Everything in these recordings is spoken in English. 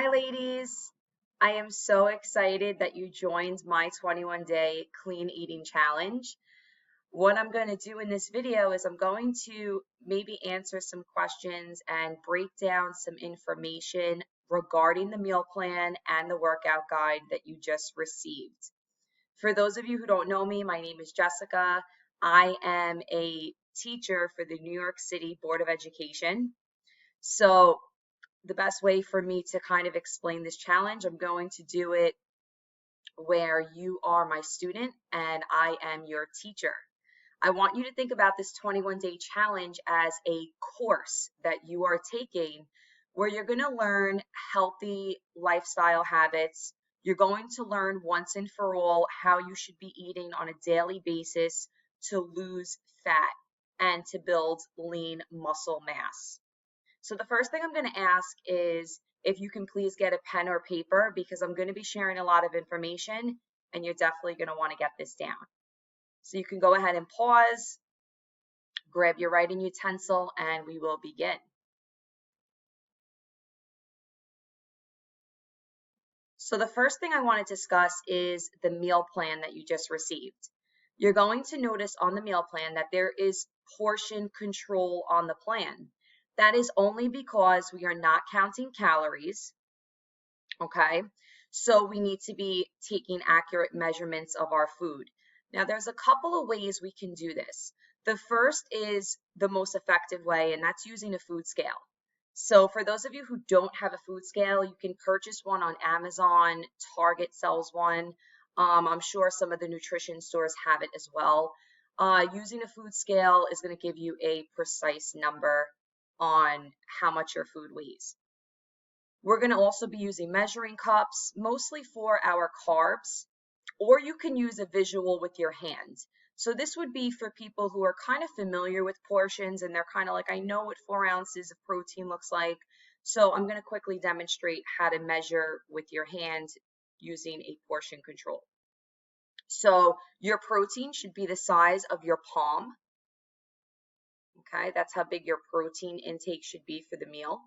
Hi, ladies. I am so excited that you joined my 21-day clean eating challenge. What I'm going to do in this video is I'm going to maybe answer some questions and break down some information regarding the meal plan and the workout guide that you just received. For those of you who don't know me, my name is Jessica. I am a teacher for the New York City Board of Education. So the best way for me to kind of explain this challenge, I'm going to do it where you are my student and I am your teacher. I want you to think about this 21-day challenge as a course that you are taking where you're going to learn healthy lifestyle habits. You're going to learn once and for all how you should be eating on a daily basis to lose fat and to build lean muscle mass. So the first thing I'm going to ask is if you can please get a pen or paper because I'm going to be sharing a lot of information and you're definitely going to want to get this down. So you can go ahead and pause, grab your writing utensil, and we will begin. So the first thing I want to discuss is the meal plan that you just received. You're going to notice on the meal plan that there is portion control on the plan. That is only because we are not counting calories, okay? So we need to be taking accurate measurements of our food. Now, there's a couple of ways we can do this. The first is the most effective way, and that's using a food scale. So for those of you who don't have a food scale, you can purchase one on Amazon. Target sells one. I'm sure some of the nutrition stores have it as well. Using a food scale is going to give you a precise number on how much your food weighs. We're going to also be using measuring cups, mostly for our carbs, or you can use a visual with your hand. So this would be for people who are kind of familiar with portions and they're kind of like, I know what 4 ounces of protein looks like. So I'm going to quickly demonstrate how to measure with your hand using a portion control. So your protein should be the size of your palm. Okay, that's how big your protein intake should be for the meal.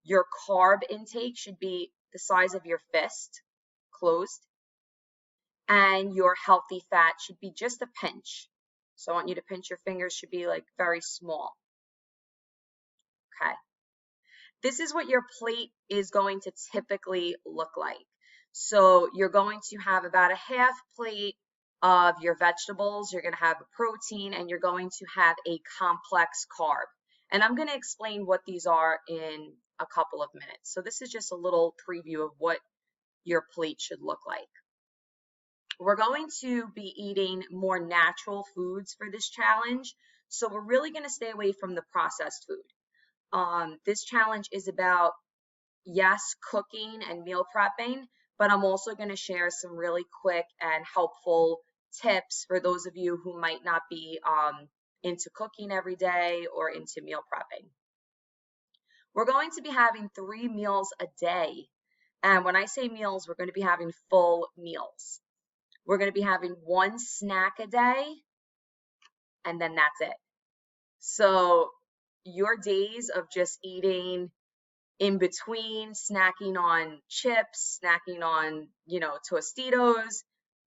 Your carb intake should be the size of your fist, closed. And your healthy fat should be just a pinch. So I want you to pinch your fingers, should be like very small. Okay. This is what your plate is going to typically look like. So you're going to have about a half plate of your vegetables, you're going to have a protein, and you're going to have a complex carb. And I'm going to explain what these are in a couple of minutes. So this is just a little preview of what your plate should look like. We're going to be eating more natural foods for this challenge. So we're really going to stay away from the processed food. This challenge is about, yes, cooking and meal prepping, but I'm also going to share some really quick and helpful tips for those of you who might not be into cooking every day or into meal prepping. We're going to be having 3 meals a day. And when I say meals, we're going to be having full meals. We're going to be having 1 snack a day, and then that's it. So your days of just eating in between, snacking on chips, snacking on, Tostitos,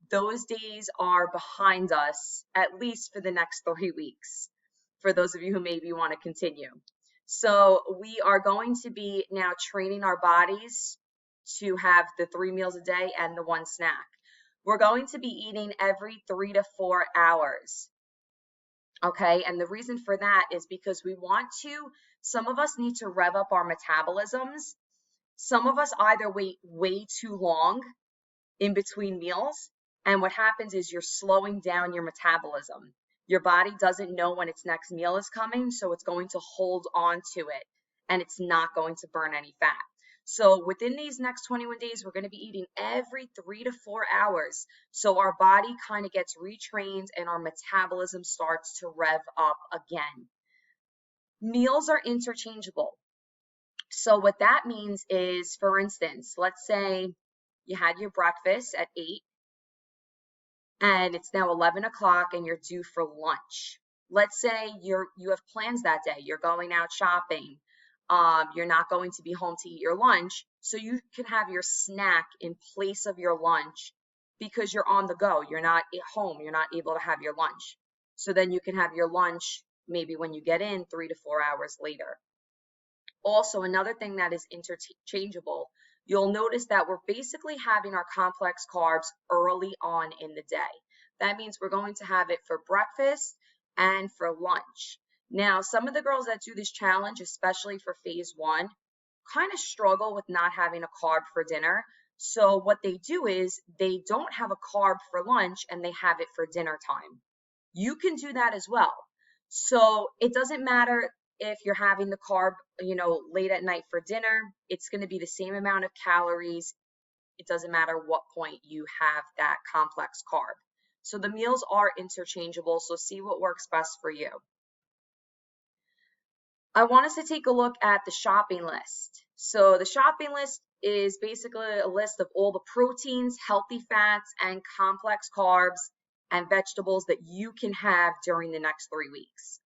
those days are behind us, at least for the next 3 weeks, for those of you who maybe want to continue. So we are going to be now training our bodies to have the 3 meals a day and the 1 snack. We're going to be eating every 3 to 4 hours. Okay, and the reason for that is because we want to, some of us need to rev up our metabolisms. Some of us either wait way too long in between meals, and what happens is you're slowing down your metabolism. Your body doesn't know when its next meal is coming, so it's going to hold on to it, and it's not going to burn any fat. So within these next 21 days, we're going to be eating every 3 to 4 hours. So our body kind of gets retrained and our metabolism starts to rev up again. Meals are interchangeable. So what that means is, for instance, let's say you had your breakfast at 8 and it's now 11 o'clock and you're due for lunch. Let's say you have plans that day. You're going out shopping. You're not going to be home to eat your lunch. So you can have your snack in place of your lunch because you're on the go. You're not at home. You're not able to have your lunch. So then you can have your lunch maybe when you get in 3 to 4 hours later. Also, another thing that is interchangeable, you'll notice that we're basically having our complex carbs early on in the day. That means we're going to have it for breakfast and for lunch. Now, some of the girls that do this challenge, especially for phase 1, kind of struggle with not having a carb for dinner. So what they do is they don't have a carb for lunch and they have it for dinner time. You can do that as well. So it doesn't matter if you're having the carb, late at night for dinner, it's going to be the same amount of calories. It doesn't matter what point you have that complex carb. So the meals are interchangeable. So see what works best for you. I want us to take a look at the shopping list. So the shopping list is basically a list of all the proteins, healthy fats, and complex carbs and vegetables that you can have during the next 3 weeks.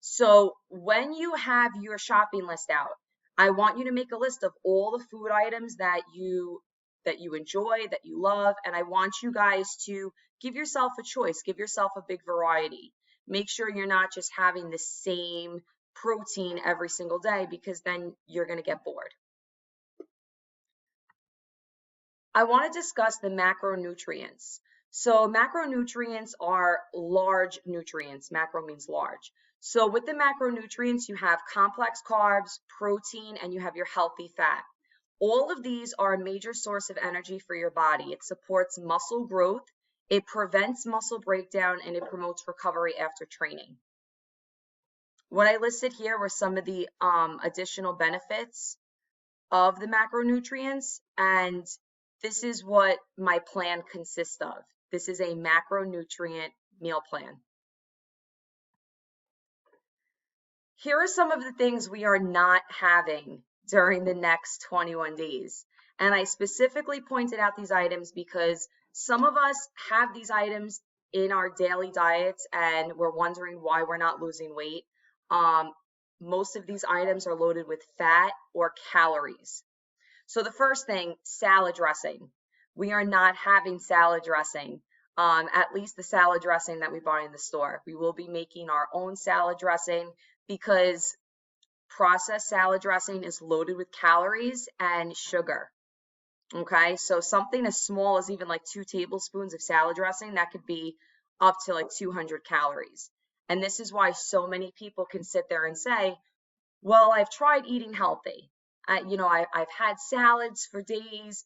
So when you have your shopping list out, I want you to make a list of all the food items that you enjoy, that you love, and I want you guys to give yourself a choice, give yourself a big variety. Make sure you're not just having the same protein every single day because then you're going to get bored. I want to discuss the macronutrients. So macronutrients are large nutrients. Macro means large. So with the macronutrients, you have complex carbs, protein, and you have your healthy fat. All of these are a major source of energy for your body. It supports muscle growth, it prevents muscle breakdown, and it promotes recovery after training. What I listed here were some of the additional benefits of the macronutrients, and this is what my plan consists of. This is a macronutrient meal plan. Here are some of the things we are not having during the next 21 days. And I specifically pointed out these items because some of us have these items in our daily diets and we're wondering why we're not losing weight. Most of these items are loaded with fat or calories. So the first thing, salad dressing. We are not having salad dressing, at least the salad dressing that we buy in the store. We will be making our own salad dressing because processed salad dressing is loaded with calories and sugar. Okay, so something as small as even like 2 tablespoons of salad dressing, that could be up to like 200 calories. And this is why so many people can sit there and say, well, I've tried eating healthy. I've had salads for days,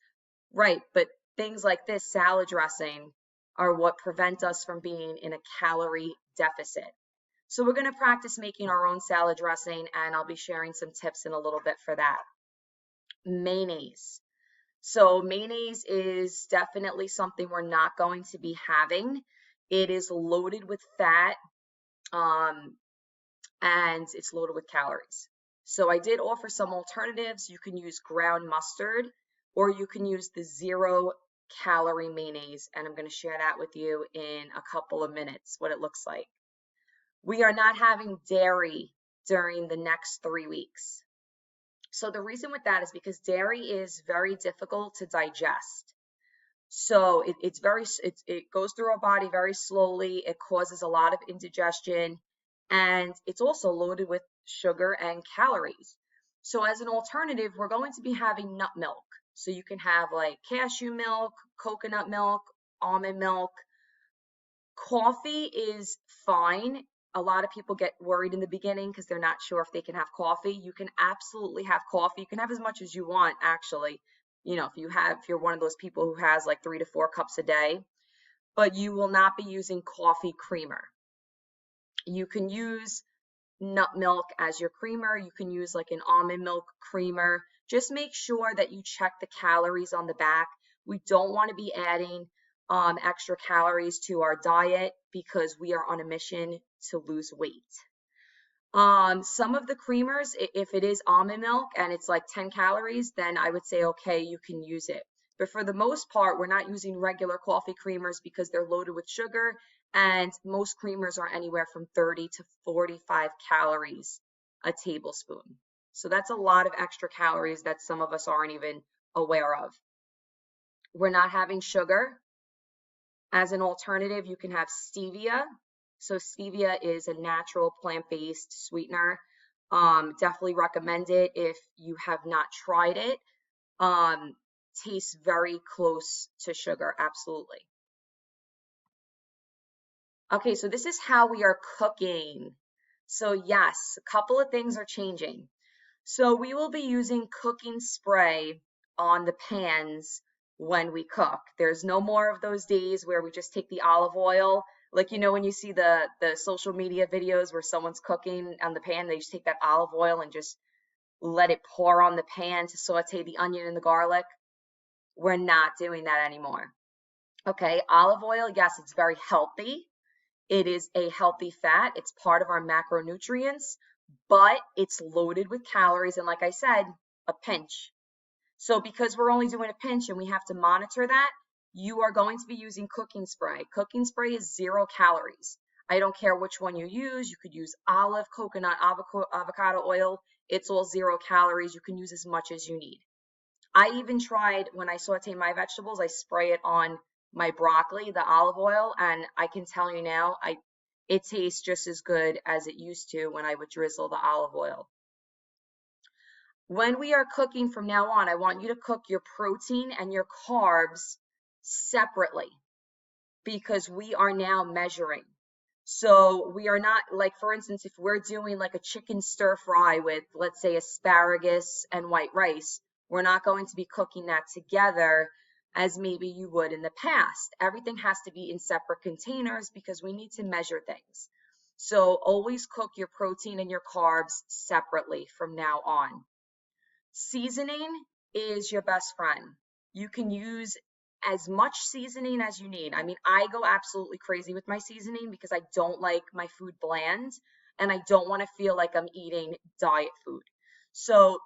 right? But things like this salad dressing are what prevent us from being in a calorie deficit. So we're going to practice making our own salad dressing, and I'll be sharing some tips in a little bit for that. Mayonnaise. So mayonnaise is definitely something we're not going to be having. It is loaded with fat, and it's loaded with calories. So I did offer some alternatives. You can use ground mustard, or you can use the 0-calorie mayonnaise, and I'm going to share that with you in a couple of minutes, what it looks like. We are not having dairy during the next 3 weeks. So the reason with that is because dairy is very difficult to digest. So it goes through our body very slowly. It causes a lot of indigestion, and it's also loaded with sugar and calories. So as an alternative, we're going to be having nut milk. So you can have like cashew milk, coconut milk, almond milk. Coffee is fine. A lot of people get worried in the beginning because they're not sure if they can have coffee. You can absolutely have coffee. You can have as much as you want, actually. If you're one of those people who has like 3 to 4 cups a day, but you will not be using coffee creamer. You can use nut milk as your creamer. You can use like an almond milk creamer. Just make sure that you check the calories on the back. We don't want to be adding extra calories to our diet because we are on a mission to lose weight. Some of the creamers, if it is almond milk and it's like 10 calories, then I would say, okay, you can use it. But for the most part, we're not using regular coffee creamers because they're loaded with sugar, and most creamers are anywhere from 30 to 45 calories a tablespoon. So that's a lot of extra calories that some of us aren't even aware of. We're not having sugar. As an alternative, you can have stevia. So stevia is a natural plant-based sweetener. Definitely recommend it if you have not tried it. Tastes very close to sugar, absolutely. Okay, so this is how we are cooking. So yes, a couple of things are changing. So we will be using cooking spray on the pans when we cook. There's no more of those days where we just take the olive oil, like when you see the social media videos where someone's cooking on the pan, they just take that olive oil and just let it pour on the pan to saute the onion and the garlic. We're not doing that anymore. Okay, olive oil, yes, it's very healthy. It is a healthy fat. It's part of our macronutrients, but it's loaded with calories. And like I said, a pinch. So because we're only doing a pinch and we have to monitor that, you are going to be using cooking spray. Cooking spray is 0 calories. I don't care which one you use. You could use olive, coconut, avocado oil. It's all 0 calories. You can use as much as you need. I even tried, when I saute my vegetables, I spray it on my broccoli, the olive oil, and I can tell you now, it tastes just as good as it used to when I would drizzle the olive oil. When we are cooking from now on, I want you to cook your protein and your carbs separately because we are now measuring. So we are not, like, for instance, if we're doing like a chicken stir fry with, let's say, asparagus and white rice, we're not going to be cooking that together as maybe you would in the past. Everything has to be in separate containers because we need to measure things. So always cook your protein and your carbs separately from now on. Seasoning is your best friend. You can use as much seasoning as you need. I mean, I go absolutely crazy with my seasoning because I don't like my food bland and I don't want to feel like I'm eating diet food. So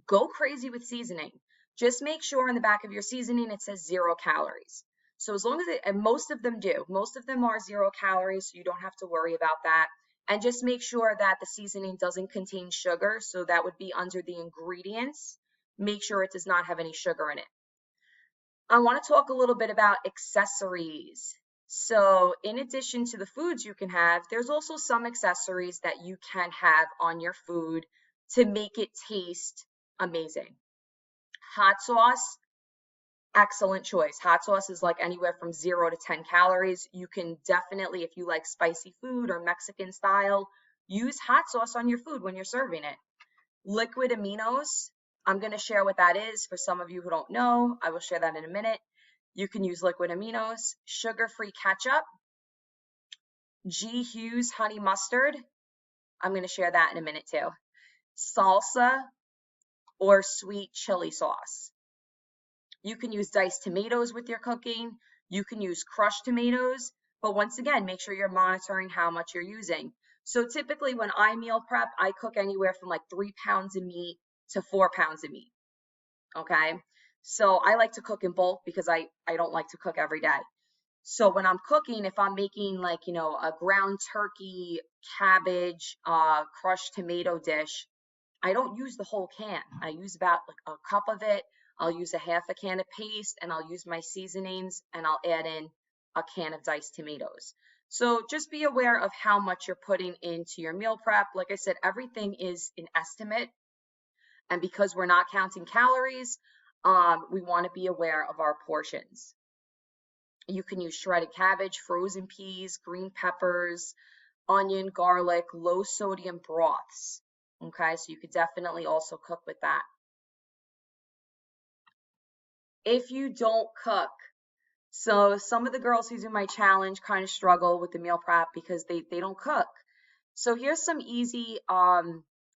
go crazy with seasoning. Just make sure in the back of your seasoning it says 0 calories. So as long as and most of them do, most of them are 0 calories, so you don't have to worry about that. And just make sure that the seasoning doesn't contain sugar. So that would be under the ingredients. Make sure it does not have any sugar in it. I want to talk a little bit about accessories. So in addition to the foods you can have, there's also some accessories that you can have on your food to make it taste amazing. Hot sauce, excellent choice. Hot sauce is like anywhere from 0 to 10 calories. You can definitely, if you like spicy food or Mexican style, use hot sauce on your food when you're serving it. Liquid aminos, I'm going to share what that is for some of you who don't know. I will share that in a minute. You can use liquid aminos, sugar-free ketchup, G. Hughes honey mustard. I'm going to share that in a minute too. Salsa or sweet chili sauce. You can use diced tomatoes with your cooking. You can use crushed tomatoes, but once again, make sure you're monitoring how much you're using. So typically when I meal prep, I cook anywhere from like 3 pounds of meat to 4 pounds of meat. Okay. So I like to cook in bulk because I don't like to cook every day. So when I'm cooking, if I'm making like, a ground turkey, cabbage, crushed tomato dish, I don't use the whole can. I use about like a cup of it. I'll use a half a can of paste and I'll use my seasonings and I'll add in a can of diced tomatoes. So just be aware of how much you're putting into your meal prep. Like I said, everything is an estimate. And because we're not counting calories, we want to be aware of our portions. You can use shredded cabbage, frozen peas, green peppers, onion, garlic, low sodium broths. Okay, so you could definitely also cook with that. If you don't cook, so some of the girls who do my challenge kind of struggle with the meal prep because they don't cook. So here's some easy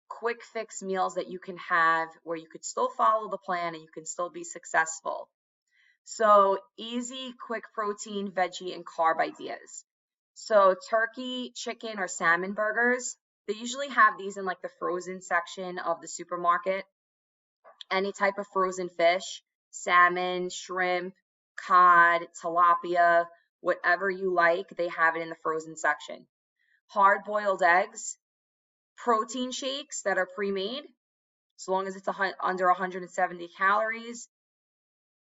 quick fix meals that you can have where you could still follow the plan and you can still be successful. So easy, quick protein, veggie, and carb ideas. So turkey, chicken, or salmon burgers, they usually have these in like the frozen section of the supermarket. Any type of frozen fish, salmon, shrimp, cod, tilapia, whatever you like, they have it in the frozen section. Hard-boiled eggs, protein shakes that are pre-made, as long as it's under 170 calories,